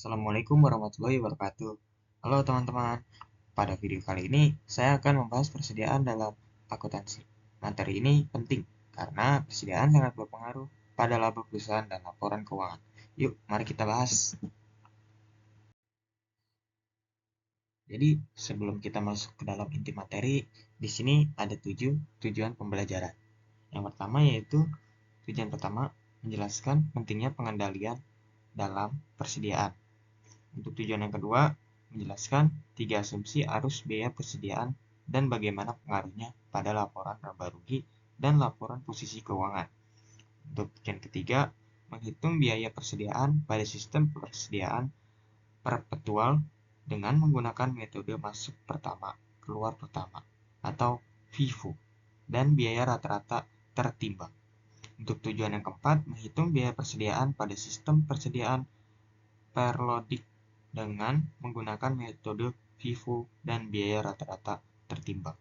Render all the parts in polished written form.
Assalamualaikum warahmatullahi wabarakatuh. Halo teman-teman, pada video kali ini saya akan membahas persediaan dalam akuntansi. Materi ini penting karena persediaan sangat berpengaruh pada laba perusahaan dan laporan keuangan. Yuk, mari kita bahas. Jadi, sebelum kita masuk ke dalam inti materi, di sini ada 7 tujuan pembelajaran. Yang pertama yaitu tujuan pertama menjelaskan pentingnya pengendalian dalam persediaan. Untuk tujuan yang kedua, menjelaskan 3 asumsi arus biaya persediaan dan bagaimana pengaruhnya pada laporan laba rugi dan laporan posisi keuangan. Untuk tujuan ketiga, menghitung biaya persediaan pada sistem persediaan perpetual dengan menggunakan metode masuk pertama, keluar pertama, atau FIFO, dan biaya rata-rata tertimbang. Untuk tujuan yang keempat, menghitung biaya persediaan pada sistem persediaan periodik dengan menggunakan metode FIFO dan biaya rata-rata tertimbang.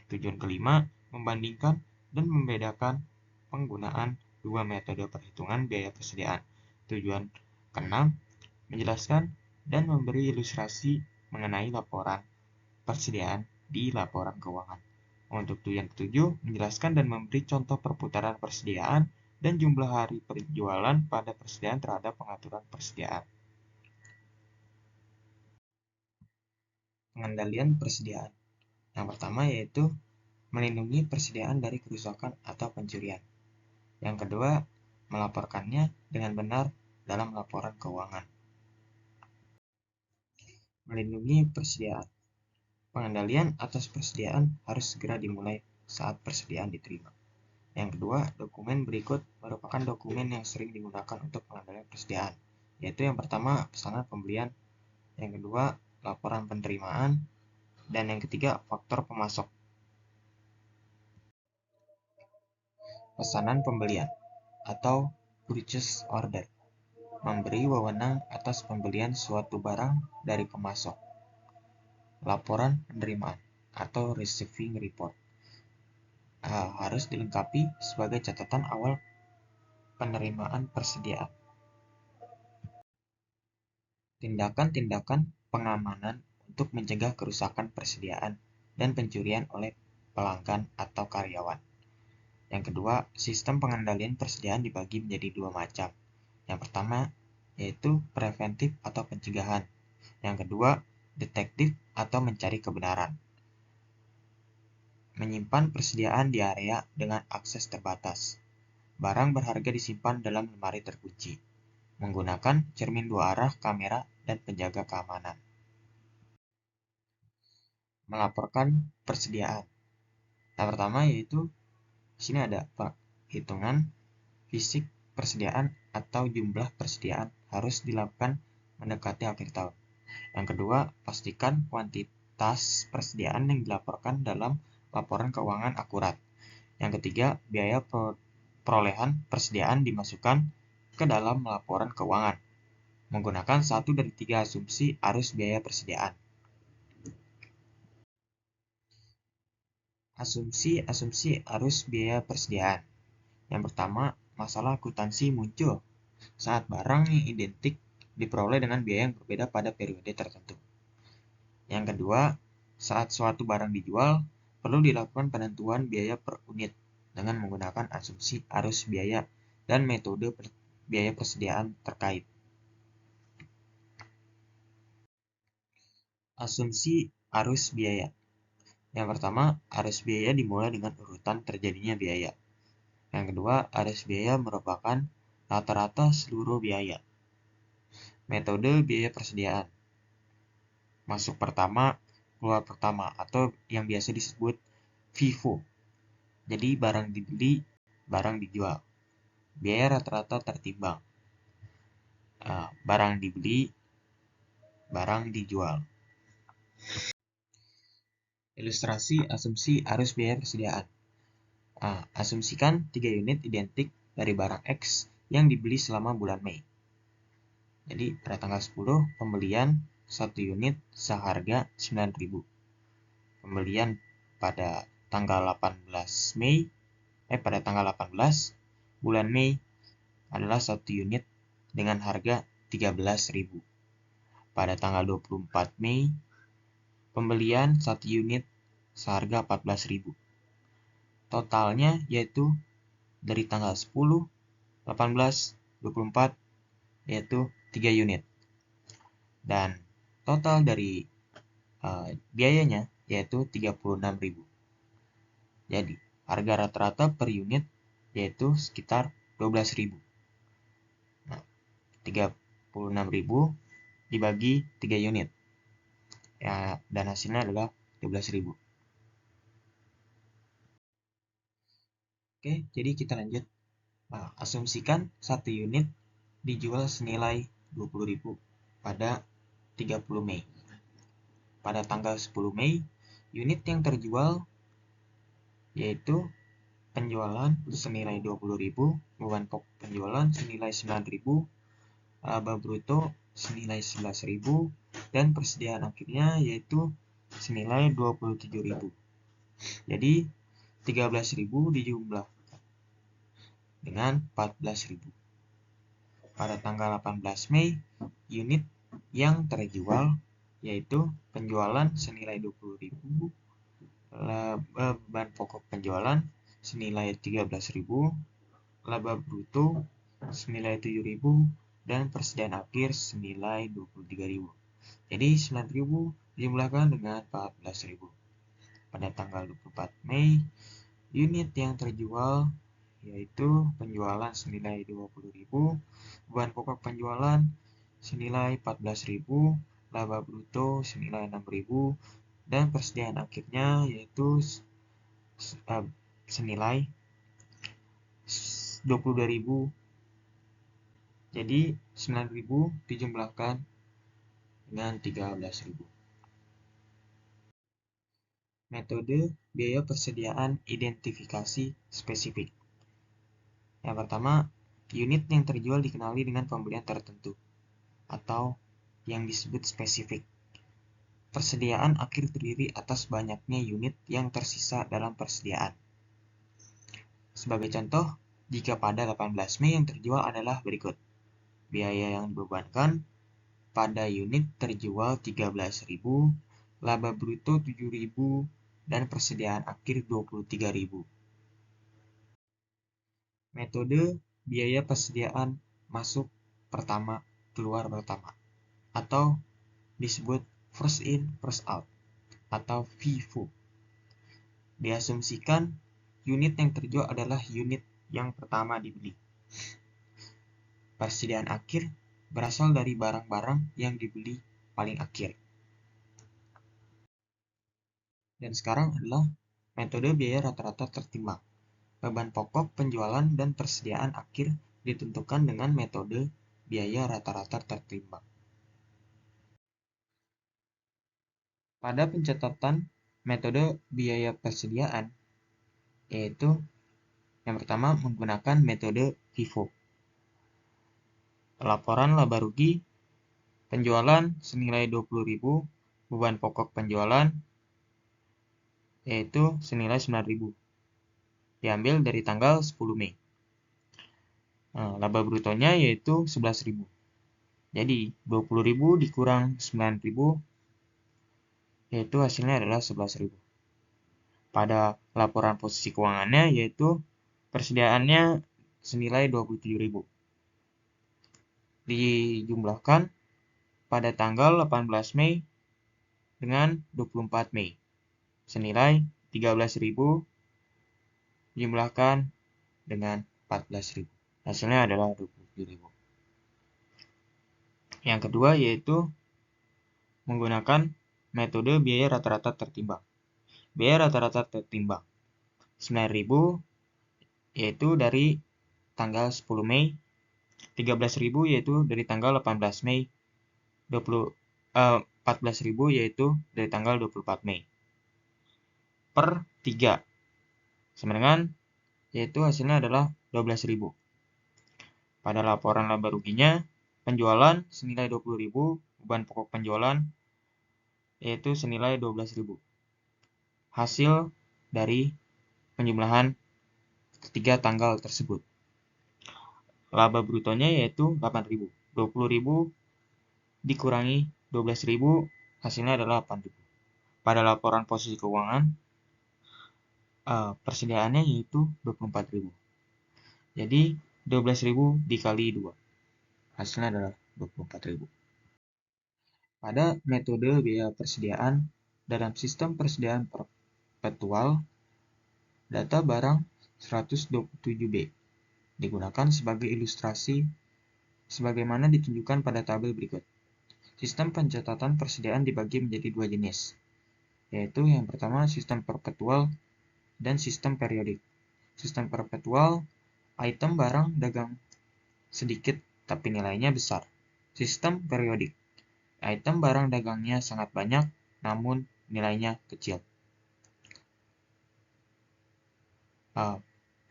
Tujuan kelima, membandingkan dan membedakan penggunaan dua metode perhitungan biaya persediaan. Tujuan keenam, menjelaskan dan memberi ilustrasi mengenai laporan persediaan di laporan keuangan. Untuk tujuan ketujuh, menjelaskan dan memberi contoh perputaran persediaan dan jumlah hari penjualan pada persediaan terhadap pengaturan persediaan. Pengendalian persediaan. Yang pertama yaitu melindungi persediaan dari kerusakan atau pencurian. Yang kedua, melaporkannya dengan benar dalam laporan keuangan. Melindungi persediaan. Pengendalian atas persediaan harus segera dimulai saat persediaan diterima. Yang kedua, dokumen berikut merupakan dokumen yang sering digunakan untuk pengendalian persediaan, yaitu yang pertama, pesanan pembelian, yang kedua, laporan penerimaan, dan yang ketiga, faktor pemasok. Pesanan pembelian atau purchase order memberi wewenang atas pembelian suatu barang dari pemasok. Laporan penerimaan atau receiving report harus dilengkapi sebagai catatan awal penerimaan persediaan. Tindakan-tindakan pengamanan untuk mencegah kerusakan persediaan dan pencurian oleh pelanggan atau karyawan. Yang kedua, sistem pengendalian persediaan dibagi menjadi dua macam. Yang pertama, yaitu preventif atau pencegahan. Yang kedua, detektif atau mencari kebenaran. Menyimpan persediaan di area dengan akses terbatas. Barang berharga disimpan dalam lemari terkunci. Menggunakan cermin dua arah, kamera, dan penjaga keamanan. Melaporkan persediaan. Yang pertama yaitu di sini ada perhitungan fisik persediaan atau jumlah persediaan harus dilakukan mendekati akhir tahun. Yang kedua, pastikan kuantitas persediaan yang dilaporkan dalam laporan keuangan akurat. Yang ketiga, biaya perolehan persediaan dimasukkan ke dalam laporan keuangan menggunakan satu dari 3 asumsi arus biaya persediaan. Asumsi arus biaya persediaan. Yang pertama, masalah akuntansi muncul saat barang yang identik diperoleh dengan biaya yang berbeda pada periode tertentu. Yang kedua, saat suatu barang dijual, perlu dilakukan penentuan biaya per unit dengan menggunakan asumsi arus biaya dan metode biaya persediaan terkait. Asumsi arus biaya. Yang pertama, arus biaya dimulai dengan urutan terjadinya biaya. Yang kedua, arus biaya merupakan rata-rata seluruh biaya. Metode biaya persediaan. Masuk pertama, keluar pertama, atau yang biasa disebut FIFO. Jadi, barang dibeli, barang dijual. Biaya rata-rata tertimbang. Barang dibeli, barang dijual. Ilustrasi asumsi arus biaya persediaan. Asumsikan 3 unit identik dari barang X yang dibeli selama bulan Mei. Jadi pada tanggal 10 pembelian 1 unit seharga 9.000. Pembelian pada tanggal 18 bulan Mei adalah 1 unit dengan harga 13.000. pada tanggal 24 Mei, pembelian 1 unit seharga 14.000. Totalnya yaitu dari tanggal 10, 18, 24 yaitu 3 unit. Dan total dari biayanya yaitu 36.000. Jadi, harga rata-rata per unit yaitu sekitar 12.000. Nah, 36.000 dibagi 3 unit. Ya, dan hasilnya adalah 12.000. Oke, jadi kita lanjut. Asumsikan 1 unit dijual senilai 20.000 pada 30 Mei. Pada tanggal 10 Mei, unit yang terjual yaitu penjualan senilai 20.000, beban pokok penjualan senilai 9.000, laba bruto senilai 11.000, dan persediaan akhirnya yaitu senilai 27.000. Jadi 13.000 dijumlah dengan 14.000. Pada tanggal 18 Mei, unit yang terjual yaitu penjualan senilai 20.000, beban pokok penjualan senilai 13.000, laba bruto senilai 7.000, dan persediaan akhir senilai 23.000. Jadi 9.000 dijumlahkan dengan 14.000. Pada tanggal 24 Mei, unit yang terjual yaitu penjualan senilai 20.000, beban pokok penjualan senilai 14.000, laba bruto senilai 6.000, dan persediaan akhirnya yaitu senilai 22.000. Jadi 9.000 dijumlahkan dengan 13.000. Metode biaya persediaan identifikasi spesifik. Yang pertama, unit yang terjual dikenali dengan pembelian tertentu atau yang disebut spesifik. Persediaan akhir terdiri atas banyaknya unit yang tersisa dalam persediaan. Sebagai contoh, jika pada 18 Mei yang terjual adalah berikut. Biaya yang dibebankan pada unit terjual 13.000, laba bruto 7.000, dan persediaan akhir 23.000. Metode biaya persediaan masuk pertama, keluar pertama, atau disebut first in, first out, atau FIFO. Diasumsikan unit yang terjual adalah unit yang pertama dibeli. Persediaan akhir berasal dari barang-barang yang dibeli paling akhir. Dan sekarang adalah metode biaya rata-rata tertimbang. Beban pokok, penjualan, dan persediaan akhir ditentukan dengan metode biaya rata-rata tertimbang. Pada pencatatan metode biaya persediaan, yaitu yang pertama menggunakan metode FIFO. Laporan laba rugi, penjualan senilai 20.000, beban pokok penjualan yaitu senilai 9.000. Diambil dari tanggal 10 Mei. Laba brutonya yaitu 11.000. Jadi 20.000 dikurang 9.000 yaitu hasilnya adalah 11.000. Pada laporan posisi keuangannya yaitu persediaannya senilai 27.000. Dijumlahkan pada tanggal 18 Mei dengan 24 Mei. Senilai 13.000 dijumlahkan dengan 14.000. Hasilnya adalah 27.000. Yang kedua yaitu menggunakan metode biaya rata-rata tertimbang. Biaya rata-rata tertimbang 9.000 yaitu dari tanggal 10 Mei, 13.000 yaitu dari tanggal 18 Mei, 14.000 yaitu dari tanggal 24 Mei. Per 3 sama dengan yaitu hasilnya adalah 12.000. Pada laporan laba ruginya, penjualan senilai 20.000, beban pokok penjualan yaitu senilai 12.000. Hasil dari penjumlahan ketiga tanggal tersebut. Laba brutonya yaitu 8.000. 20.000 dikurangi 12.000, hasilnya adalah 8.000. Pada laporan posisi keuangan, persediaannya yaitu 24.000. Jadi 12.000 dikali 2, hasilnya adalah 24.000. Pada metode biaya persediaan dalam sistem persediaan perpetual, data barang 127B digunakan sebagai ilustrasi sebagaimana ditunjukkan pada tabel berikut. Sistem pencatatan persediaan dibagi menjadi dua jenis, yaitu yang pertama sistem perpetual dan sistem periodik. Sistem perpetual, item barang dagang sedikit tapi nilainya besar. Sistem periodik, item barang dagangnya sangat banyak namun nilainya kecil.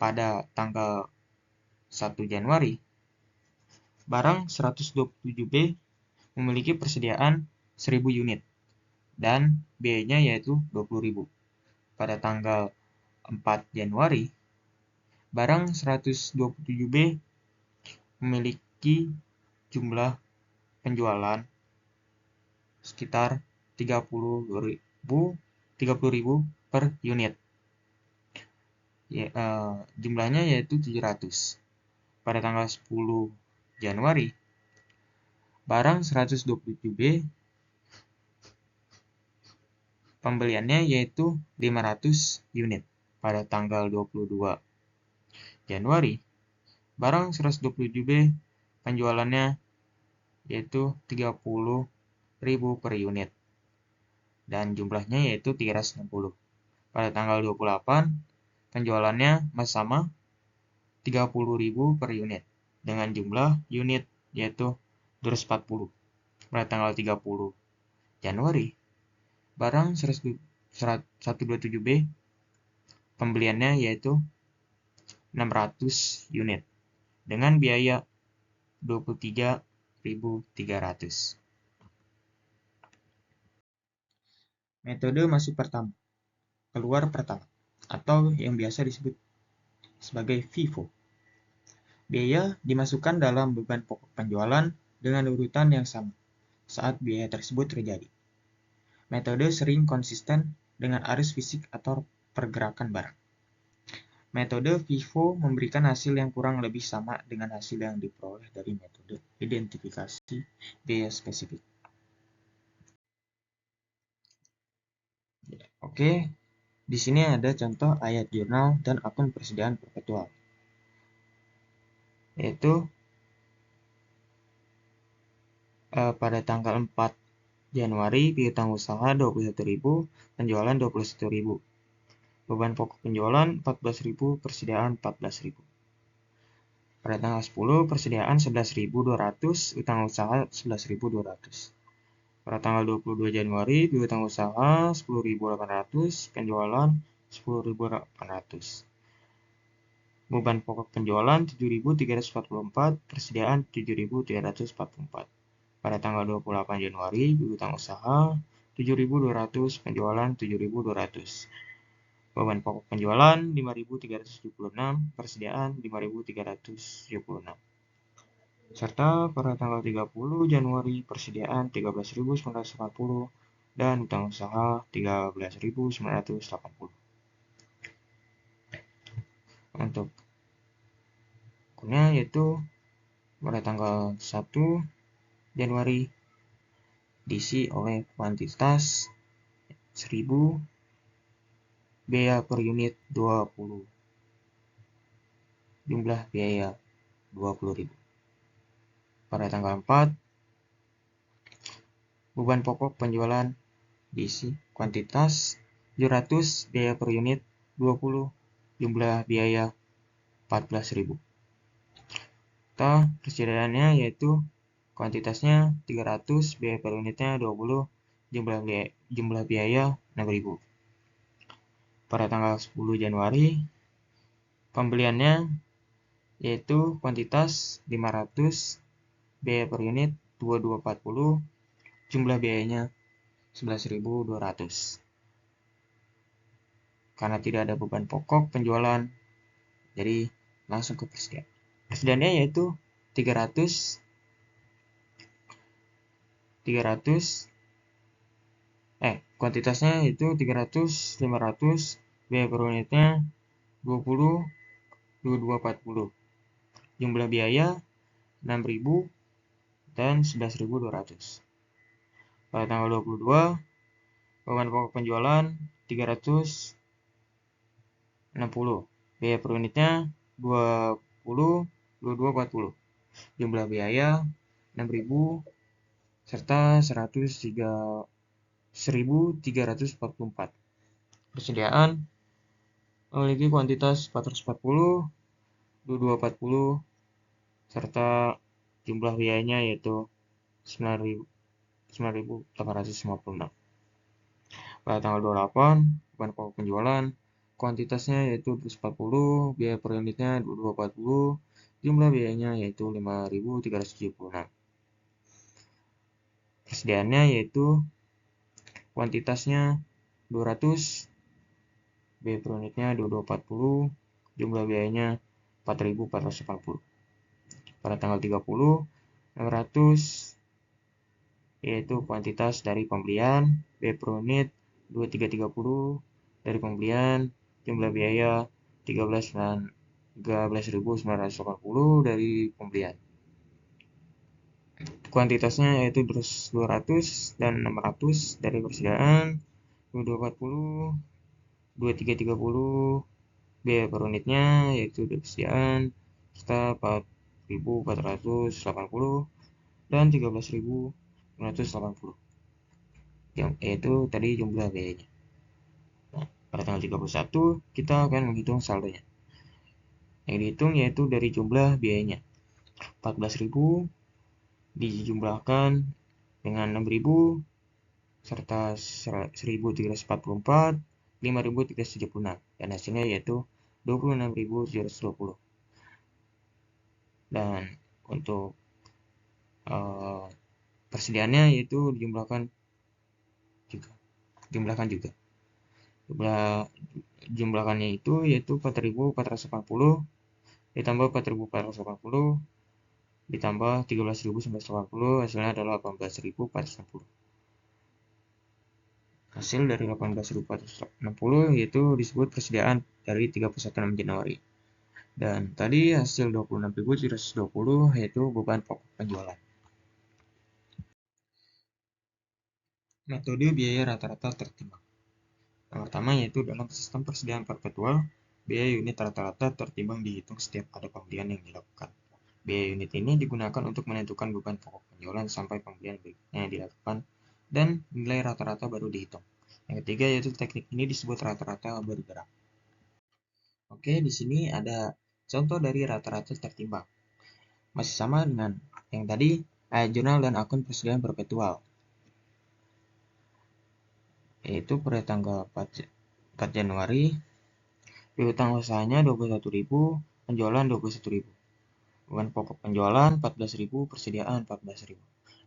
Pada tanggal 1 Januari, barang 127B memiliki persediaan 1000 unit dan biayanya yaitu 20.000. Pada tanggal 4 Januari, barang 127B memiliki jumlah penjualan sekitar 30.000 per unit. Jumlahnya yaitu 700. Pada tanggal 10 Januari, barang 127B pembeliannya yaitu 500 unit. Pada tanggal 22 Januari, barang 127B penjualannya yaitu 30.000 per unit dan jumlahnya yaitu 360. Pada tanggal 28, penjualannya masih sama 30.000 per unit dengan jumlah unit yaitu 240. Pada tanggal 30 Januari, barang 127B pembeliannya yaitu 600 unit dengan biaya 23.300. Metode masuk pertama, keluar pertama, atau yang biasa disebut sebagai FIFO. Biaya dimasukkan dalam beban pokok penjualan dengan urutan yang sama saat biaya tersebut terjadi. Metode sering konsisten dengan arus fisik atau pergerakan barang. Metode FIFO memberikan hasil yang kurang lebih sama dengan hasil yang diperoleh dari metode identifikasi biaya spesifik. Oke, di sini ada contoh ayat jurnal dan akun persediaan perpetual, yaitu pada tanggal 4 Januari piutang usaha 21.000, penjualan 21.000. Beban pokok penjualan 14.000, persediaan 14.000. Pada tanggal 10 persediaan 11.200, utang usaha 11.200. Pada tanggal 22 Januari piutang usaha 10.800, penjualan 10.800. Beban pokok penjualan 7.344, persediaan 7.344. Pada tanggal 28 Januari, piutang usaha 7.200, penjualan 7.200. Beban pokok penjualan 5.376, persediaan 5.376. Serta pada tanggal 30 Januari, persediaan 13.940 dan utang usaha 13.980. Untuk akunnya yaitu pada tanggal 1 Januari diisi oleh kuantitas 1000, biaya per unit 20, jumlah biaya 20.000. Pada tanggal 4, beban pokok penjualan diisi kuantitas 700, biaya per unit 20, jumlah biaya 14.000. Persediaannya yaitu kuantitasnya 300, biaya per unitnya 20, jumlah biaya 6.000. Pada tanggal 10 Januari, pembeliannya yaitu kuantitas 500, biaya per unit 2240, jumlah biayanya 11.200. Karena tidak ada beban pokok penjualan, jadi langsung ke persediaan. Persediaannya yaitu 300 300, kuantitasnya itu 300, 500, biaya per unitnya 20, 22, 40. Jumlah biaya 6.000 dan 11.200. Pada tanggal 22, beban pokok penjualan 360. Biaya per unitnya 20, 22, 40. Jumlah biaya 6.000 serta 1.344. Persediaan memiliki kuantitas 440, 2240 serta jumlah biayanya yaitu 9.856. Pada tanggal 28, beban pokok penjualan kuantitasnya yaitu 240, biaya per unitnya 2240, jumlah biayanya yaitu 5.376. Persediaannya yaitu kuantitasnya 200, biaya per unitnya 2240, jumlah biayanya 4.480. Pada tanggal 30, 600 yaitu kuantitas dari pembelian, biaya per unit 2330 dari pembelian, jumlah biaya 13.980 dari pembelian. Kuantitasnya yaitu 200 dan 600 dari persediaan, 2240, 2330 biaya per unitnya yaitu dari persediaan serta 4.480 dan 13.980, yaitu tadi jumlah biayanya. Nah, pada tanggal 31 kita akan menghitung saldonya. Yang dihitung yaitu dari jumlah biayanya 14.000 dijumlahkan dengan 6.000 serta 1.344, 5.376, dan hasilnya yaitu 26.720. Dan untuk persediaannya yaitu dijumlahkan juga. Jumlahkannya itu yaitu 4.480 ditambah 4.480 ditambah 13.980, hasilnya adalah 18.460. Hasil dari 18.460 yaitu disebut persediaan dari 31 Januari. Dan tadi hasil 26.720 yaitu beban pokok penjualan. Metode biaya rata-rata tertimbang. Yang pertama yaitu dalam sistem persediaan perpetual, biaya unit rata-rata tertimbang dihitung setiap ada pembelian yang dilakukan. Biaya unit ini digunakan untuk menentukan beban pokok penjualan sampai pembelian berikutnya yang dilakukan, dan nilai rata-rata baru dihitung. Yang ketiga yaitu teknik ini disebut rata-rata bergerak. Oke, di sini ada contoh dari rata-rata tertimbang. Masih sama dengan yang tadi, jurnal dan akun persediaan perpetual. Yaitu pada tanggal 4 Januari, piutang usahanya 21.000, penjualan 21.000. Beban pokok penjualan 14.000, persediaan 14.000.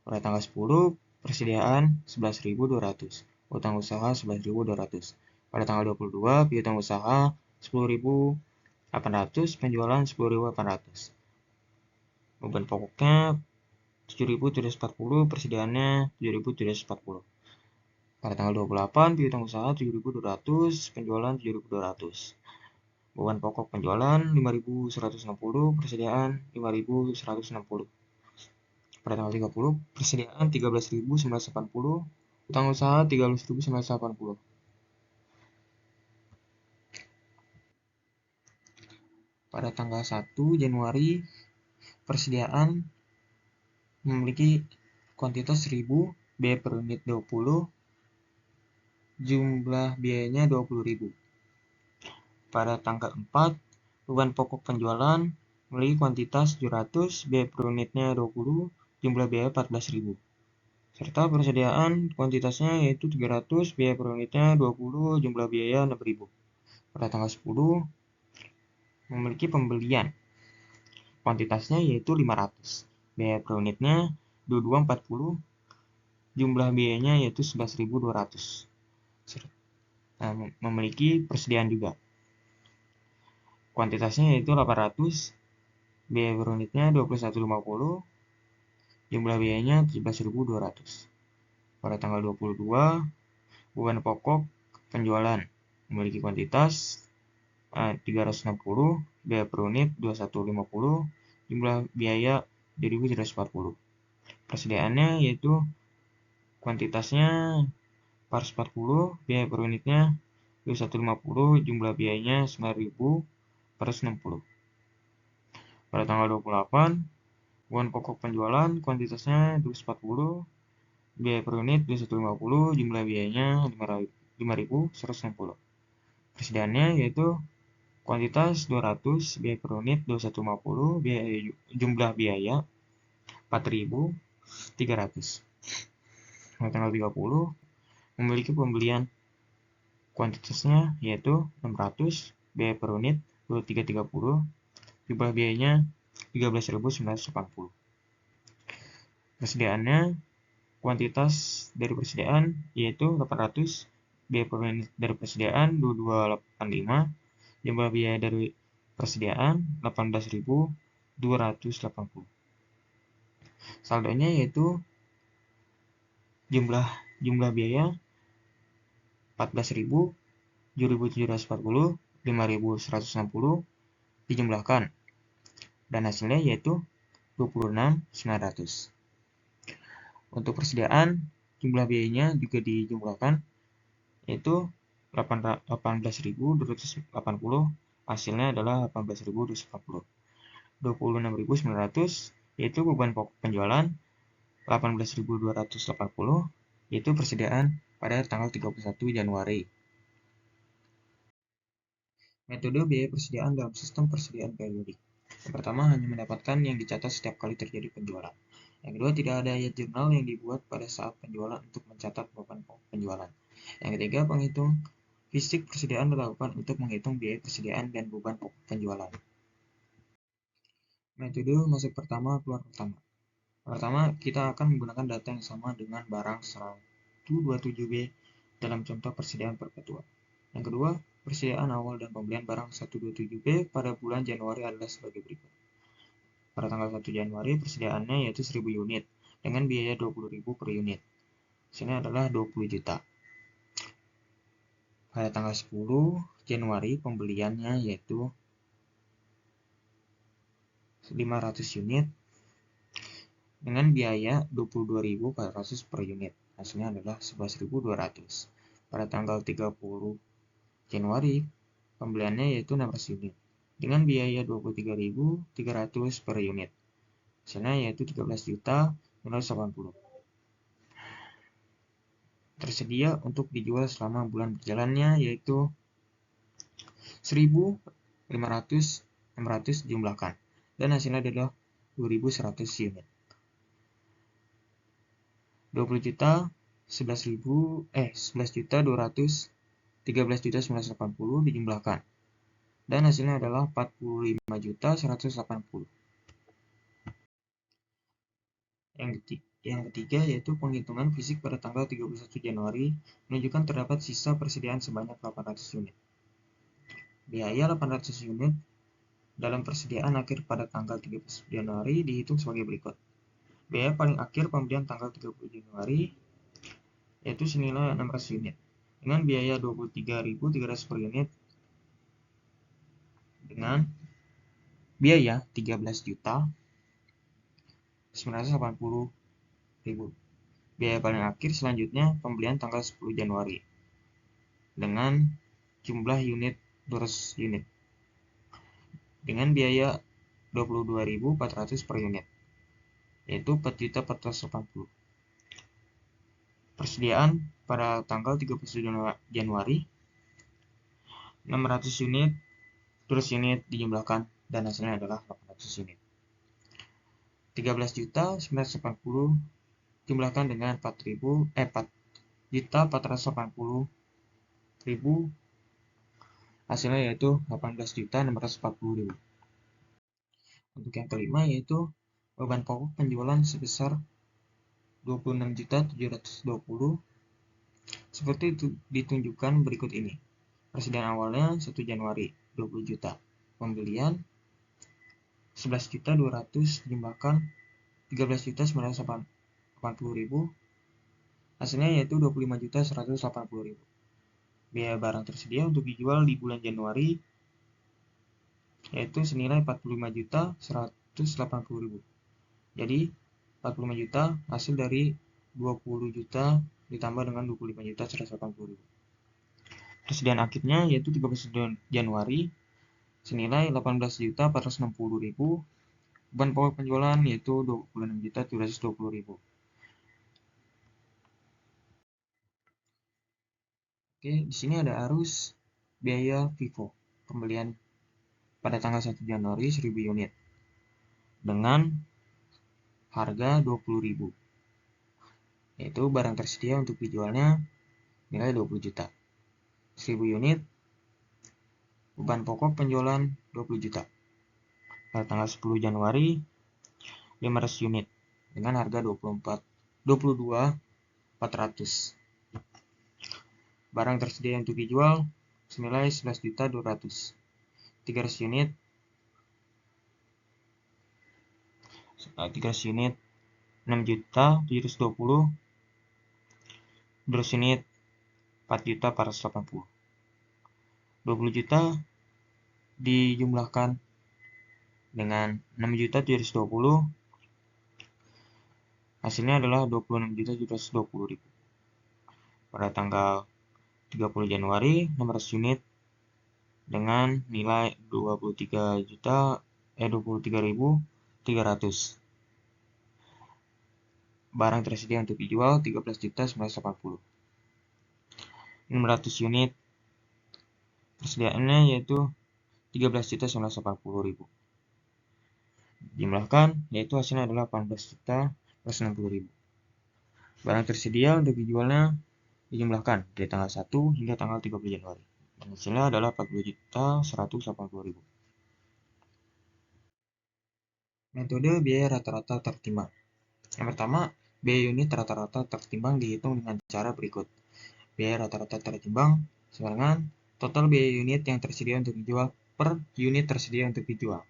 Pada tanggal 10, persediaan 11.200, utang usaha 11.200. Pada tanggal 22, piutang usaha 10.800, penjualan 10.800. Beban pokoknya 7.740, persediaannya 7.740. Pada tanggal 28, piutang usaha 7.200, penjualan 7.200. Beban pokok penjualan 5.160, persediaan 5.160. Pada tanggal 30, persediaan 13.980, utang usaha 13.980. Pada tanggal 1 Januari, persediaan memiliki kuantitas 1.000, biaya per unit 20, jumlah biayanya 20.000. Pada tanggal 4, beban pokok penjualan memiliki kuantitas 700, biaya per unitnya 20, jumlah biaya 14.000. Serta persediaan kuantitasnya yaitu 300, biaya per unitnya 20, jumlah biaya 6.000. Pada tanggal 10, memiliki pembelian. Kuantitasnya yaitu 500, biaya per unitnya 2240, jumlah biayanya yaitu 11.200. Memiliki persediaan juga. Kuantitasnya yaitu 800, biaya per unitnya 2150, jumlah biayanya 17.200. Pada tanggal 22, beban pokok penjualan memiliki kuantitas 360, biaya per unit 2150, jumlah biaya 2340. Persediaannya yaitu kuantitasnya 440, biaya per unitnya 2150, jumlah biayanya 9.460. Pada tanggal 28, beban pokok penjualan kuantitasnya 240, biaya per unit 2150, jumlah biayanya 5.160. Persediaannya yaitu kuantitas 200, biaya per unit 2150, jumlah biaya 4.300. Pada tanggal 30, memiliki pembelian kuantitasnya yaitu 600, biaya per unit 2330, jumlah biayanya 13.980. Persediaannya kuantitas dari persediaan yaitu 800, biaya per unit dari persediaan 2285, jumlah biaya dari persediaan 18.280. Saldonya yaitu jumlah biaya 14.000, 7.740, 5.160 dijumlahkan, dan hasilnya yaitu 26.900. Untuk persediaan, jumlah biayanya juga dijumlahkan, yaitu 18.280, hasilnya adalah 18.240. 26.900 yaitu beban pokok penjualan, 18.280 yaitu persediaan pada tanggal 31 Januari. Metode biaya persediaan dalam sistem persediaan periodik. Yang pertama, hanya mendapatkan yang dicatat setiap kali terjadi penjualan. Yang kedua, tidak ada ayat jurnal yang dibuat pada saat penjualan untuk mencatat beban pokok penjualan. Yang ketiga, penghitung fisik persediaan dilakukan untuk menghitung biaya persediaan dan beban pokok penjualan. Metode masuk pertama, keluar pertama. Pertama, kita akan menggunakan data yang sama dengan barang 127B dalam contoh persediaan perpetual. Yang kedua, persediaan awal dan pembelian barang 127B pada bulan Januari adalah sebagai berikut. Pada tanggal 1 Januari, persediaannya yaitu 1000 unit dengan biaya 20.000 per unit. Sini adalah 20 juta. Pada tanggal 10 Januari, pembeliannya yaitu 500 unit dengan biaya 22.400 per unit. Hasilnya adalah 11.200. Pada tanggal 30 Januari, pembeliannya yaitu 600 unit dengan biaya 23.300 per unit. Hasilnya yaitu 13.980. Tersedia untuk dijual selama bulan berjalannya yaitu 1.500 dijumlahkan dan hasilnya adalah 2.100 unit. 20 juta 11 juta 200 13.980 dijumlahkan dan hasilnya adalah 45 juta 180. Yang ketiga yaitu penghitungan fisik pada tanggal 31 Januari menunjukkan terdapat sisa persediaan sebanyak 800 unit. Biaya 800 unit dalam persediaan akhir pada tanggal 31 Januari dihitung sebagai berikut. Biaya paling akhir pembelian tanggal 30 Januari yaitu senilai 600 unit dengan biaya 23.300 per unit dengan biaya 13 juta 980.000. Biaya paling akhir selanjutnya pembelian tanggal 10 Januari dengan jumlah unit 200 unit dengan biaya 22.400 per unit yaitu 4.480. Persediaan pada tanggal 31 Januari 600 unit 200 unit dijumlahkan dan hasilnya adalah 800 unit. 13 juta 980 jumlahkan dengan 4.480.000 hasilnya yaitu 18.640.000. Untuk yang kelima yaitu beban pokok penjualan sebesar 26.720 seperti itu ditunjukkan berikut ini. Persediaan awalnya 1 Januari 20 juta. Pembelian 11.200 dijumlahkan 13.980.000 Hasilnya yaitu 25.180.000. Biaya barang tersedia untuk dijual di bulan Januari yaitu senilai 45.180.000. Jadi 45 juta hasil dari 20 juta ditambah dengan 25.180.000. Persediaan akhirnya yaitu 13 Januari senilai 18.460.000. Beban pokok penjualan yaitu 26.720.000. Oke, di sini ada arus biaya FIFO pembelian pada tanggal 1 Januari 1000 unit dengan harga 20.000. Yaitu barang tersedia untuk dijualnya nilai 20 juta. 1000 unit beban pokok penjualan 20 juta. Pada tanggal 10 Januari 500 unit dengan harga 22.400. Barang tersedia untuk dijual senilai 11.200. 300 unit 6.720. 200 unit 4.480. 20 juta dijumlahkan dengan 6.720, hasilnya adalah 26.720.000. Pada tanggal 30 Januari 600 unit dengan nilai 23.300. Barang tersedia untuk dijual 13.980. 600 unit persediaannya yaitu 13.980.000. Jumlahkan yaitu hasilnya adalah 18.160.000. Barang tersedia untuk dijualnya dijumlahkan dari tanggal 1 hingga tanggal 30 Januari. Hasilnya adalah 40.180.000. Metode biaya rata-rata tertimbang. Yang pertama, biaya unit rata-rata tertimbang dihitung dengan cara berikut. Biaya rata-rata tertimbang sama dengan total biaya unit yang tersedia untuk dijual per unit tersedia untuk dijual.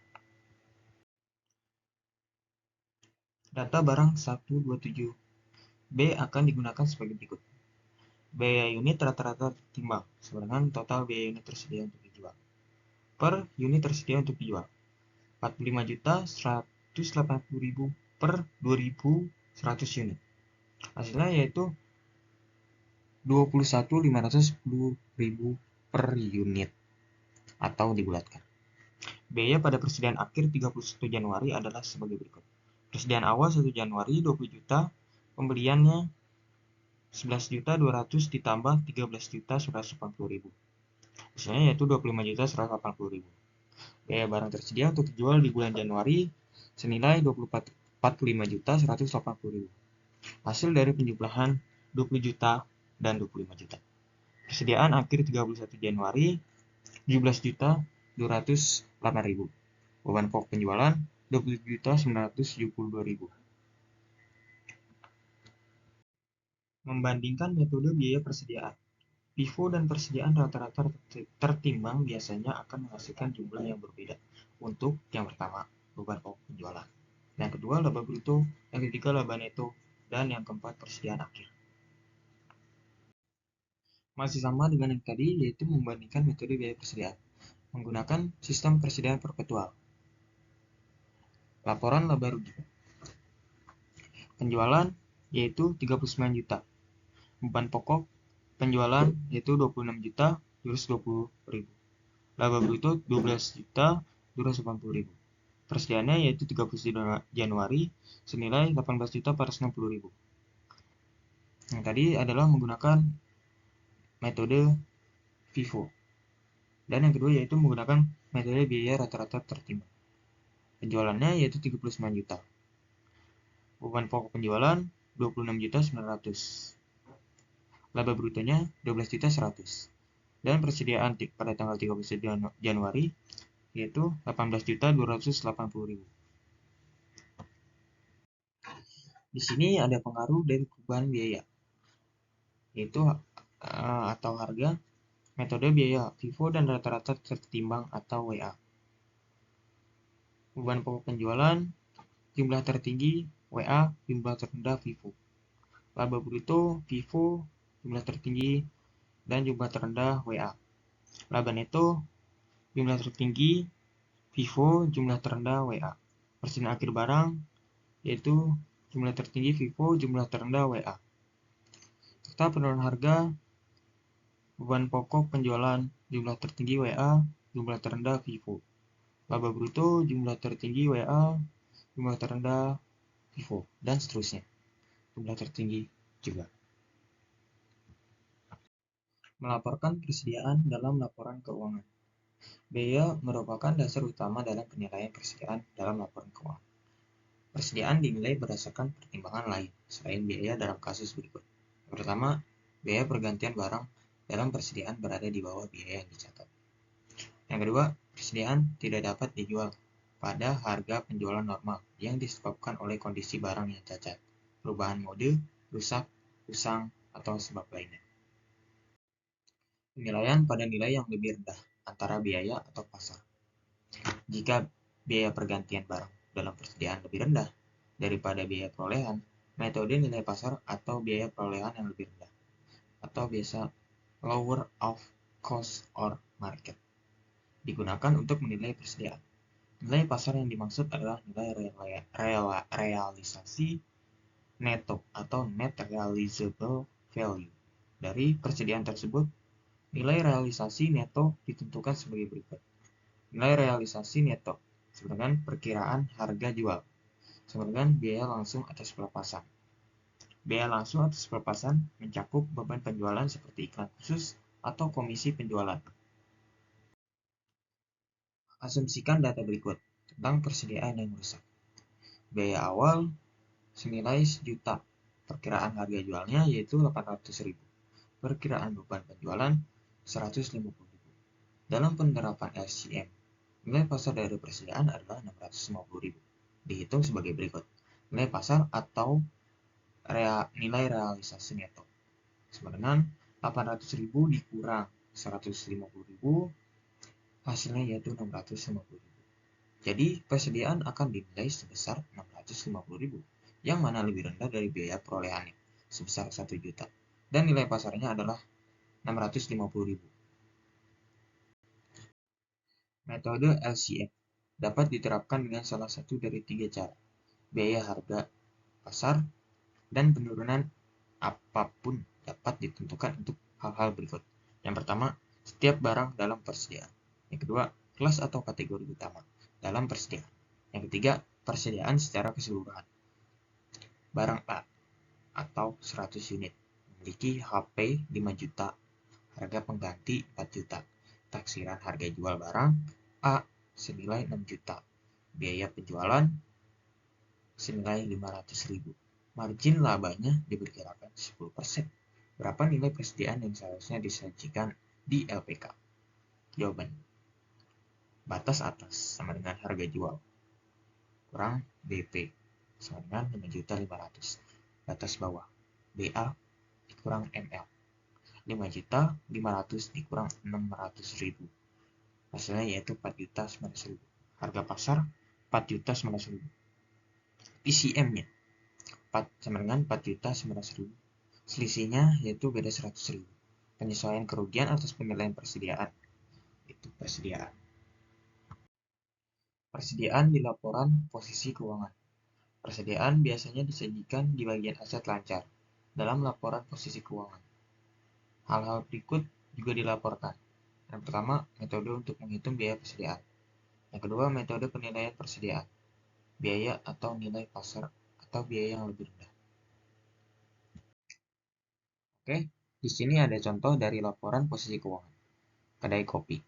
Data barang 127 B akan digunakan sebagai berikut. Biaya unit rata-rata tertimbang sama dengan total biaya unit tersedia untuk dijual per unit tersedia untuk dijual. 45.180.000 per 2.100 unit. Hasilnya yaitu 21.510.000 per unit atau dibulatkan. Biaya pada persediaan akhir 31 Januari adalah sebagai berikut. Persediaan awal 1 Januari 20 juta, pembeliannya 11.200 ditambah 13.180.000. Hasilnya yaitu 25.180.000. Biaya barang tersedia untuk dijual di bulan Januari senilai 45.180.000. Hasil dari penjumlahan 20 juta dan 25 juta. Persediaan akhir 31 Januari 17.208.000. Beban pokok penjualan 20.972.000. Membandingkan metode biaya persediaan. FIFO dan persediaan rata-rata tertimbang biasanya akan menghasilkan jumlah yang berbeda. Untuk yang pertama, beban pokok penjualan. Yang kedua, laba bruto. Yang ketiga, laba neto. Dan yang keempat, persediaan akhir. Masih sama dengan yang tadi, yaitu membandingkan metode biaya persediaan menggunakan sistem persediaan perpetual. Laporan laba rugi. Penjualan yaitu 39 juta. Beban pokok penjualan yaitu 26 juta 220.000. Laba bruto 12 juta 280.000. Persediaannya yaitu 30 Januari senilai 18 juta 460.000. Yang tadi adalah menggunakan metode FIFO. Dan yang kedua yaitu menggunakan metode biaya rata-rata tertimbang. Penjualannya yaitu 39 juta. Beban pokok penjualan 26.900. Laba brutonya 12.100. Dan persediaan pada tanggal 31 Januari yaitu 18.280.000. Di sini ada pengaruh dari perubahan biaya, yaitu atau harga, metode biaya FIFO dan rata-rata tertimbang atau WA. Beban pokok penjualan, jumlah tertinggi WA, jumlah terendah FIFO. laba bruto, FIFO, jumlah tertinggi, dan jumlah terendah WA. Laba neto, jumlah tertinggi, FIFO, jumlah terendah WA. Persediaan akhir barang, yaitu jumlah tertinggi FIFO, jumlah terendah WA. Serta penurunan harga, beban pokok penjualan, jumlah tertinggi WA, jumlah terendah FIFO. Laba bruto, jumlah tertinggi WA, jumlah terendah FIFO, dan seterusnya. Jumlah tertinggi juga. Melaporkan persediaan dalam laporan keuangan. Biaya merupakan dasar utama dalam penilaian persediaan dalam laporan keuangan. Persediaan dinilai berdasarkan pertimbangan lain selain biaya dalam kasus berikut. Yang pertama, biaya pergantian barang dalam persediaan berada di bawah biaya yang dicatat. Yang kedua, persediaan tidak dapat dijual pada harga penjualan normal yang disebabkan oleh kondisi barang yang cacat, perubahan mode, rusak, usang, atau sebab lainnya. Penilaian pada nilai yang lebih rendah antara biaya atau pasar. Jika biaya pergantian barang dalam persediaan lebih rendah daripada biaya perolehan, metode nilai pasar atau biaya perolehan yang lebih rendah, atau biasa lower of cost or market, digunakan untuk menilai persediaan. Nilai pasar yang dimaksud adalah nilai realisasi neto atau net realizable value dari persediaan tersebut. Nilai realisasi neto ditentukan sebagai berikut. Nilai realisasi neto sama dengan perkiraan harga jual sama dengan biaya langsung atas pelepasan. Biaya langsung atas pelepasan mencakup beban penjualan seperti iklan khusus atau komisi penjualan. Asumsikan data berikut tentang persediaan yang rusak. Biaya awal senilai 1 juta. Perkiraan harga jualnya yaitu 800.000. Perkiraan beban penjualan 150.000. Dalam penerapan LCM, nilai pasar dari persediaan adalah 650.000. Dihitung sebagai berikut. Nilai pasar atau nilai realisasi neto sama dengan 800.000 dikurang 150.000, hasilnya yaitu 650.000. Jadi persediaan akan dinilai sebesar 650.000, yang mana lebih rendah dari biaya perolehannya sebesar 1 juta, dan nilai pasarnya adalah 650.000. Metode LCM dapat diterapkan dengan salah satu dari 3 cara: biaya harga pasar, dan penurunan apapun dapat ditentukan untuk hal-hal berikut. Yang pertama, setiap barang dalam persediaan. Yang kedua, kelas atau kategori utama dalam persediaan. Yang ketiga, persediaan secara keseluruhan. Barang A atau 100 unit memiliki HP 5 juta, harga pengganti 4 juta. Taksiran harga jual barang A senilai 6 juta. Biaya penjualan senilai 500.000. Margin labanya diperkirakan 10%. Berapa nilai persediaan yang seharusnya disajikan di LPK? Jawaban: batas atas sama dengan harga jual kurang BP sama dengan 5.500.000. Batas bawah BA dikurang ML 5.500.000 dikurang 600.000. Hasilnya yaitu 4.900.000. Harga pasar 4.900.000. PCM-nya 4 sama dengan 4.900.000. Selisihnya yaitu beda 100.000. Penyesuaian kerugian atas penilaian persediaan. Itu persediaan. Persediaan di laporan posisi keuangan. Persediaan biasanya disajikan di bagian aset lancar dalam laporan posisi keuangan. Hal-hal berikut juga dilaporkan. Yang pertama, metode untuk menghitung biaya persediaan. Yang kedua, metode penilaian persediaan, biaya atau nilai pasar atau biaya yang lebih rendah. Oke, di sini ada contoh dari laporan posisi keuangan kedai kopi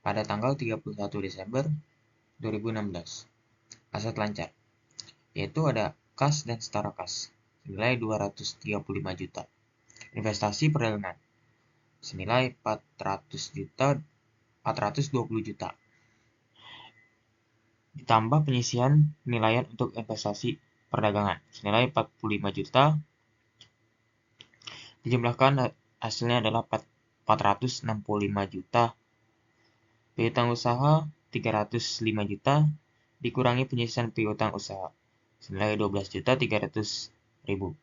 pada tanggal 31 Desember 2016. Aset lancar, yaitu ada kas dan setara kas senilai 235 juta. Investasi perdagangan senilai 420 juta. Ditambah penyisian penilaian untuk investasi perdagangan senilai 45 juta. Dijumlahkan hasilnya adalah 465 juta. Piutang usaha 305 juta dikurangi penyisian piutang usaha senilai 12.300.000.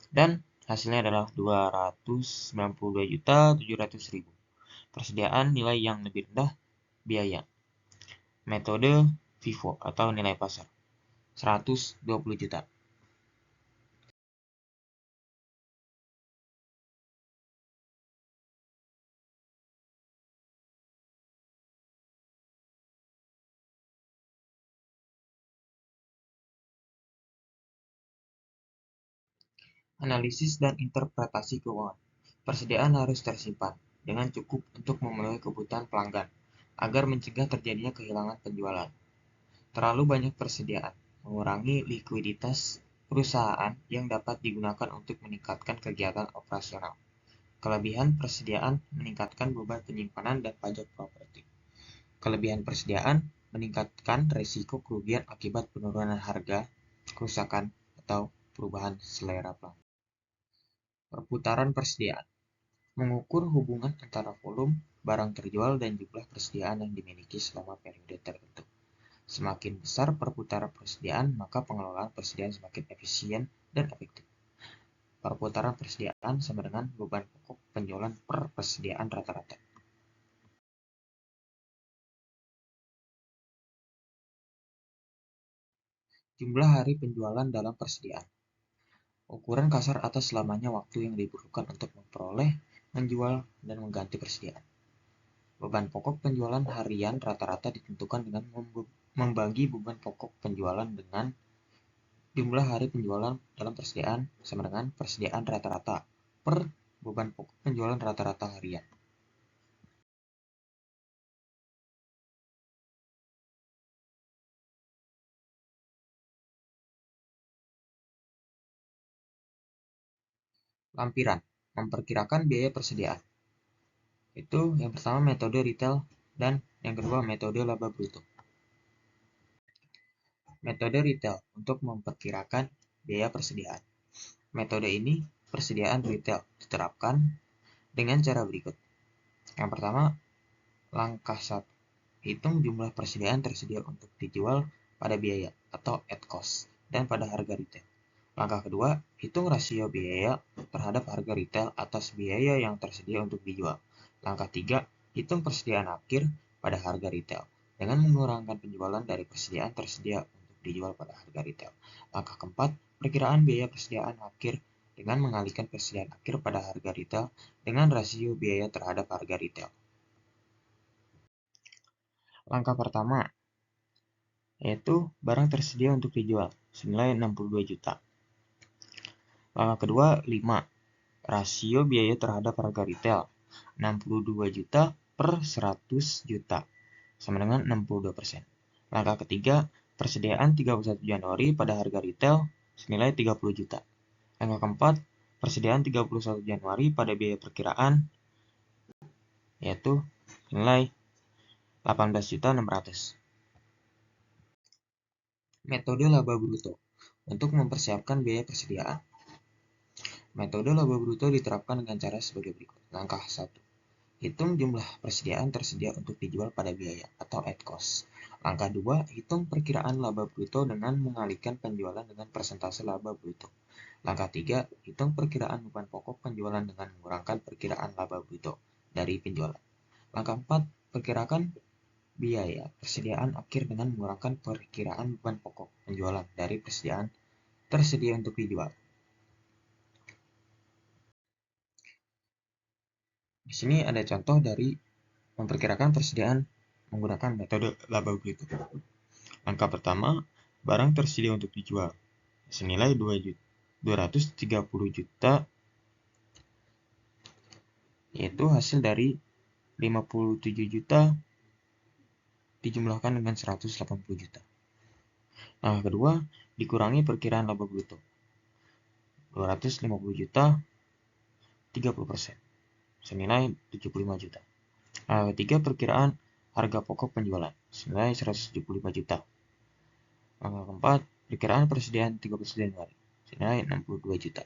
Dan hasilnya adalah 292.700.000. Persediaan nilai yang lebih rendah biaya. Metode FIFO atau nilai pasar 120 juta. Analisis dan interpretasi keuangan. Persediaan harus tersimpan dengan cukup untuk memenuhi kebutuhan pelanggan agar mencegah terjadinya kehilangan penjualan. Terlalu banyak persediaan mengurangi likuiditas perusahaan yang dapat digunakan untuk meningkatkan kegiatan operasional. Kelebihan persediaan meningkatkan beban penyimpanan dan pajak properti. Kelebihan persediaan meningkatkan risiko kerugian akibat penurunan harga, kerusakan, atau perubahan selera pelanggan. Perputaran persediaan mengukur hubungan antara volume barang terjual dan jumlah persediaan yang dimiliki selama periode tertentu. Semakin besar perputaran persediaan, maka pengelolaan persediaan semakin efisien dan efektif. Perputaran persediaan sama dengan beban pokok penjualan per persediaan rata-rata. Jumlah hari penjualan dalam persediaan. Ukuran kasar atas lamanya waktu yang dibutuhkan untuk memperoleh, menjual, dan mengganti persediaan. Beban pokok penjualan harian rata-rata ditentukan dengan membagi beban pokok penjualan dengan jumlah hari penjualan dalam persediaan sama dengan persediaan rata-rata per beban pokok penjualan rata-rata harian. Lampiran memperkirakan biaya persediaan. Itu yang pertama metode retail dan yang kedua metode laba bruto. Metode retail untuk memperkirakan biaya persediaan. Metode ini persediaan retail diterapkan dengan cara berikut. Yang pertama, langkah 1. Hitung jumlah persediaan tersedia untuk dijual pada biaya atau at cost dan pada harga retail. Langkah kedua, hitung rasio biaya terhadap harga retail atas biaya yang tersedia untuk dijual. Langkah 3, hitung persediaan akhir pada harga retail dengan mengurangkan penjualan dari persediaan tersedia untuk dijual pada harga retail. Langkah keempat, perkiraan biaya persediaan akhir dengan mengalihkan persediaan akhir pada harga retail dengan rasio biaya terhadap harga retail. Langkah pertama, yaitu barang tersedia untuk dijual senilai 62 juta. Langkah kedua, 5. Rasio biaya terhadap harga retail 62 juta per 100 juta sama dengan 62%. Langkah ketiga, persediaan 31 Januari pada harga retail senilai 30 juta. Langkah keempat, persediaan 31 Januari pada biaya perkiraan yaitu senilai 18.600. Metode laba bruto untuk mempersiapkan biaya persediaan. Metode laba bruto diterapkan dengan cara sebagai berikut. Langkah 1. Hitung jumlah persediaan tersedia untuk dijual pada biaya atau at cost. Langkah 2. Hitung perkiraan laba bruto dengan mengalihkan penjualan dengan persentase laba bruto. Langkah 3. Hitung perkiraan beban pokok penjualan dengan mengurangkan perkiraan laba bruto dari penjualan. Langkah 4. Perkirakan biaya persediaan akhir dengan mengurangkan perkiraan beban pokok penjualan dari persediaan tersedia untuk dijual. Di sini ada contoh dari memperkirakan persediaan menggunakan metode laba bruto. Langkah pertama, barang tersedia untuk dijual senilai 230 juta, yaitu hasil dari 57 juta dijumlahkan dengan 180 juta. Langkah kedua, dikurangi perkiraan laba bruto 250 juta 30%, senilai 75 juta. Langkah ketiga, perkiraan harga pokok penjualan senilai 175 juta. Langkah keempat, perkiraan persediaan 31 Januari senilai 62 juta.